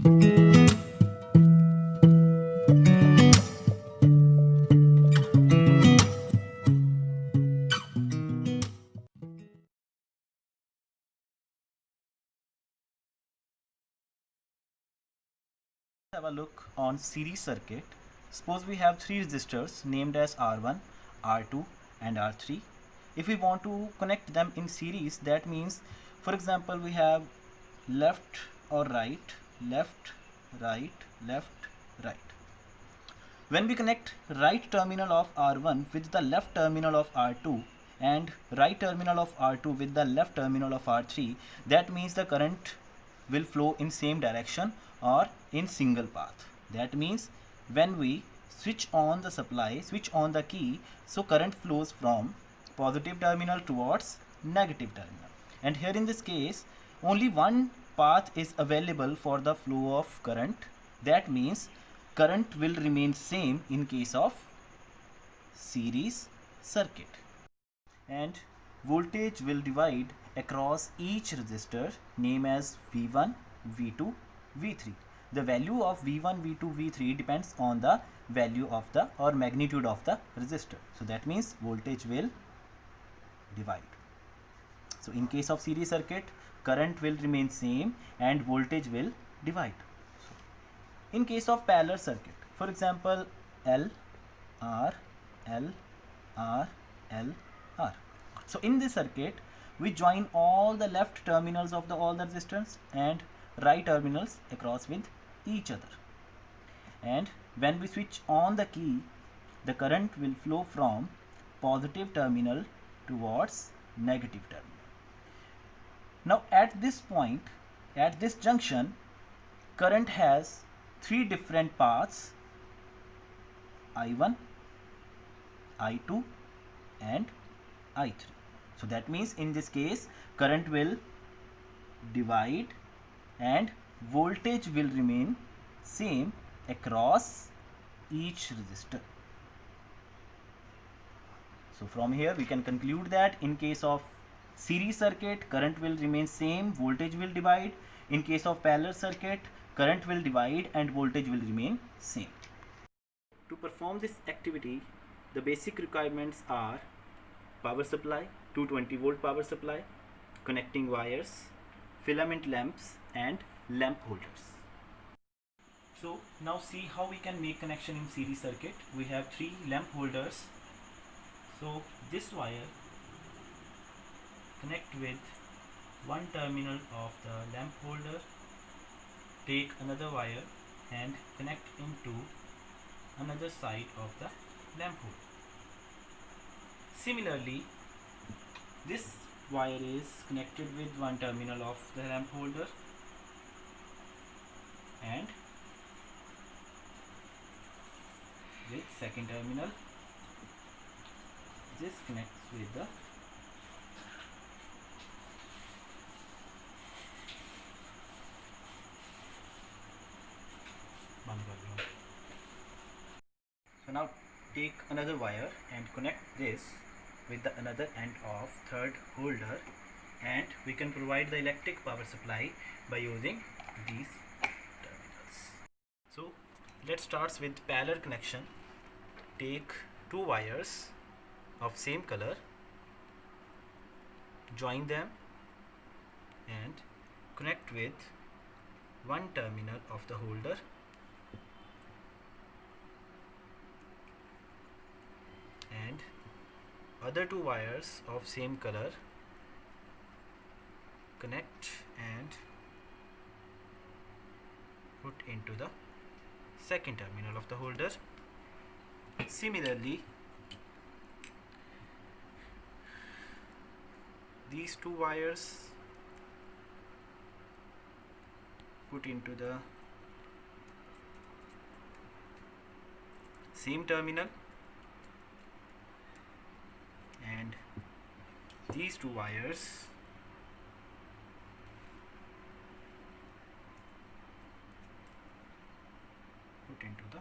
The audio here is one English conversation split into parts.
Have a look on series circuit. Suppose we have three resistors named as R1, R2 and R3. If we want to connect them in series, that means, for example, we have left or right, left, right, left, right. When we connect right terminal of R1 with the left terminal of R2 and right terminal of R2 with the left terminal of R3, that means the current will flow in same direction or in single path. That means when we switch on the supply, switch on the key, so current flows from positive terminal towards negative terminal. And here in this case, only one path is available for the flow of current. That means current will remain same in case of series circuit. And voltage will divide across each resistor named as V1, V2, V3. The value of V1, V2, V3 depends on the value of the or magnitude of the resistor. So that means voltage will divide. So in case of series circuit, current will remain same and voltage will divide. In case of parallel circuit, for example, L, R, L, R, L, R. So in this circuit, we join all the left terminals of all the resistors and right terminals across with each other. And when we switch on the key, the current will flow from positive terminal towards negative terminal. Now at this point, at this junction, current has three different paths: I1, I2 and I3. So that means in this case, current will divide and voltage will remain same across each resistor. So from here we can conclude that in case of series circuit, current will remain same, voltage will divide. In case of parallel circuit, current will divide and voltage will remain same. To perform this activity, the basic requirements are power supply, 220 volt power supply, connecting wires, filament lamps and lamp holders. So now see how we can make connection in series circuit. We have three lamp holders. So this wire connect with one terminal of the lamp holder, take another wire and connect into another side of the lamp holder. Similarly, this wire is connected with one terminal of the lamp holder and with second terminal. This connects with the So now take another wire and connect this with the another end of third holder, and we can provide the electric power supply by using these terminals. So let's start with parallel connection. Take two wires of same color, join them and connect with one terminal of the holder and other two wires of same color, connect and put into the second terminal of the holder. Similarly, these two wires put into the same terminal, and these two wires put into the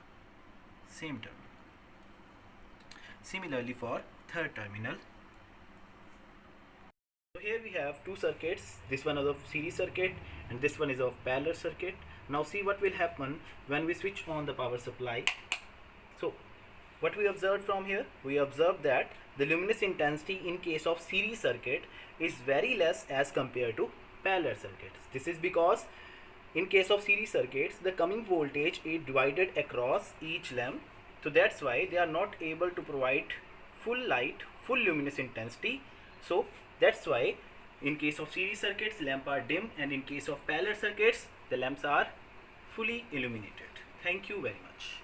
same terminal. Similarly for third terminal. So here we have two circuits. This one is of series circuit and this one is of parallel circuit. Now see what will happen when we switch on the power supply. So what we observed from here, we observed that the luminous intensity in case of series circuit is very less as compared to parallel circuits. This is because in case of series circuits, the coming voltage is divided across each lamp. So that's why they are not able to provide full light, full luminous intensity. So that's why in case of series circuits, lamps are dim, and in case of parallel circuits, the lamps are fully illuminated. Thank you very much.